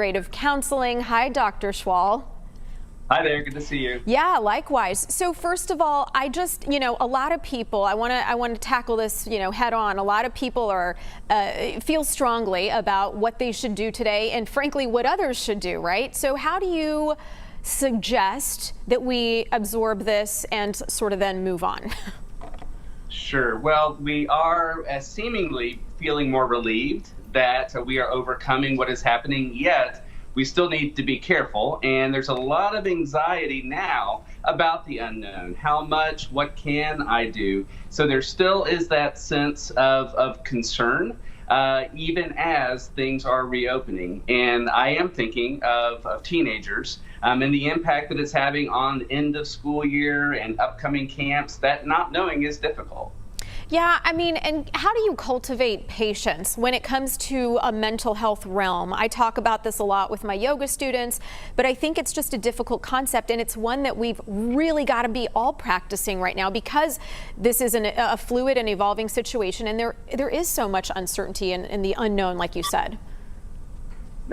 Integrative Counseling. Hi, Dr. Schwall. Hi there, good to see you. Yeah, likewise. So first of all, I just, a lot of people, I want to tackle this, head on. A lot of people feel strongly about what they should do today and frankly what others should do, right? So how do you suggest that we absorb this and sort of then move on? Sure. Well, we are seemingly feeling more relieved that we are overcoming what is happening, yet we still need to be careful, and there's a lot of anxiety now about the unknown. How much? What can I do? So there still is that sense of concern, even as things are reopening. And I am thinking of teenagers and the impact that it's having on the end of school year and upcoming camps. That not knowing is difficult. Yeah, I mean, and how do you cultivate patience when it comes to a mental health realm? I talk about this a lot with my yoga students, but I think it's just a difficult concept, and it's one that we've really got to be all practicing right now because this is a fluid and evolving situation, and there is so much uncertainty in the unknown, like you said.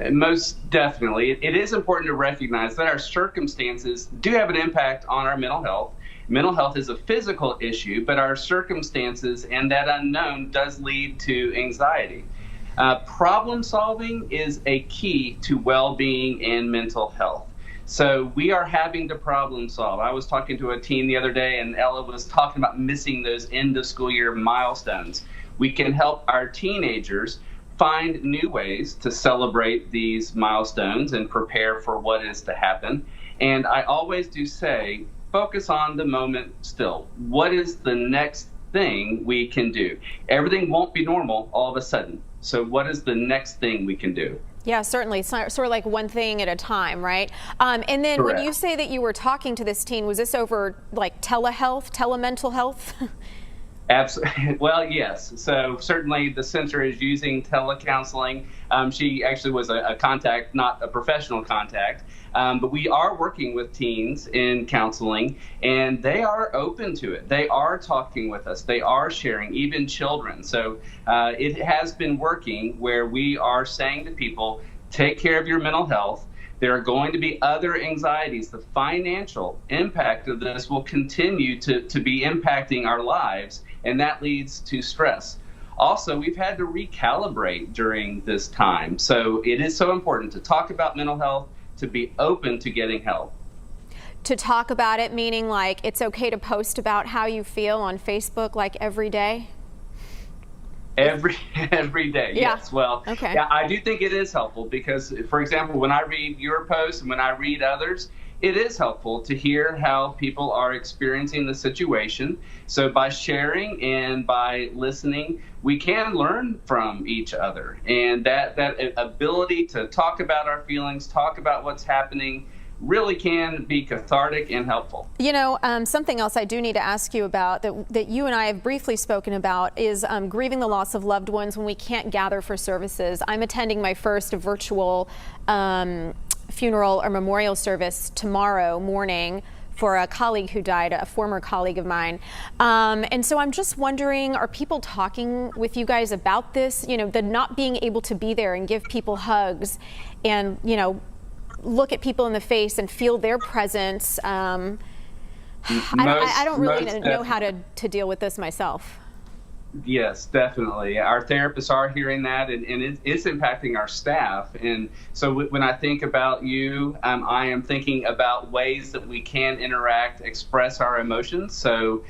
Most definitely. It is important to recognize that our circumstances do have an impact on our mental health. Mental health is a physical issue, but our circumstances and that unknown does lead to anxiety. Problem solving is a key to well-being and mental health. So we are having to problem solve. I was talking to a teen the other day, and Ella was talking about missing those end of school year milestones. We can help our teenagers find new ways to celebrate these milestones and prepare for what is to happen. And I always do say, focus on the moment still. What is the next thing we can do? Everything won't be normal all of a sudden. So what is the next thing we can do? Yeah, certainly. It's sort of like one thing at a time, right? And then Correct. When you say that you were talking to this teen, was this over like telehealth, telemental health? Absolutely. Well, yes. So certainly the center is using telecounseling. She actually was a contact, not a professional contact. But we are working with teens in counseling, and they are open to it. They are talking with us. They are sharing, even children. So it has been working where we are saying to people, take care of your mental health. There are going to be other anxieties. The financial impact of this will continue to be impacting our lives, and that leads to stress. Also, we've had to recalibrate during this time. So it is so important to talk about mental health, to be open to getting help. To talk about it, meaning like it's okay to post about how you feel on Facebook like every day? Every day, yeah. Yes. Well, okay. Yeah, I do think it is helpful because, for example, when I read your posts and when I read others, it is helpful to hear how people are experiencing the situation. So by sharing and by listening, we can learn from each other. And that ability to talk about our feelings, talk about what's happening, really can be cathartic and helpful. Something else I do need to ask you about that you and I have briefly spoken about is grieving the loss of loved ones when we can't gather for services. I'm attending my first virtual funeral or memorial service tomorrow morning for a colleague who died, a former colleague of mine. And so I'm just wondering, are people talking with you guys about this? The not being able to be there and give people hugs and, look at people in the face and feel their presence. I don't really know how to deal with this myself. Yes, definitely. Our therapists are hearing that, and it is impacting our staff. And so when I think about you, I am thinking about ways that we can interact, express our emotions. So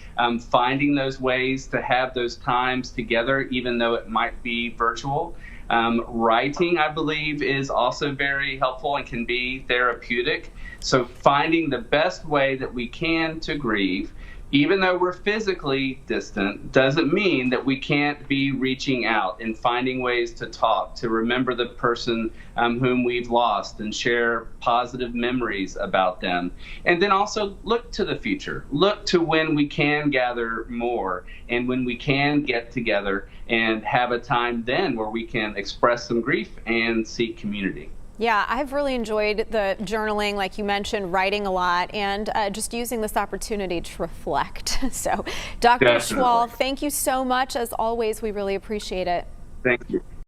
finding those ways to have those times together, even though it might be virtual. Writing, I believe, is also very helpful and can be therapeutic. So finding the best way that we can to grieve, even though we're physically distant, doesn't mean that we can't be reaching out and finding ways to talk, to remember the person whom we've lost and share positive memories about them. And then also look to the future. Look to when we can gather more and when we can get together and have a time then where we can express some grief and seek community. Yeah, I've really enjoyed the journaling, like you mentioned, writing a lot, and just using this opportunity to reflect. So, Dr. Definitely. Schwall, thank you so much. As always, we really appreciate it. Thank you.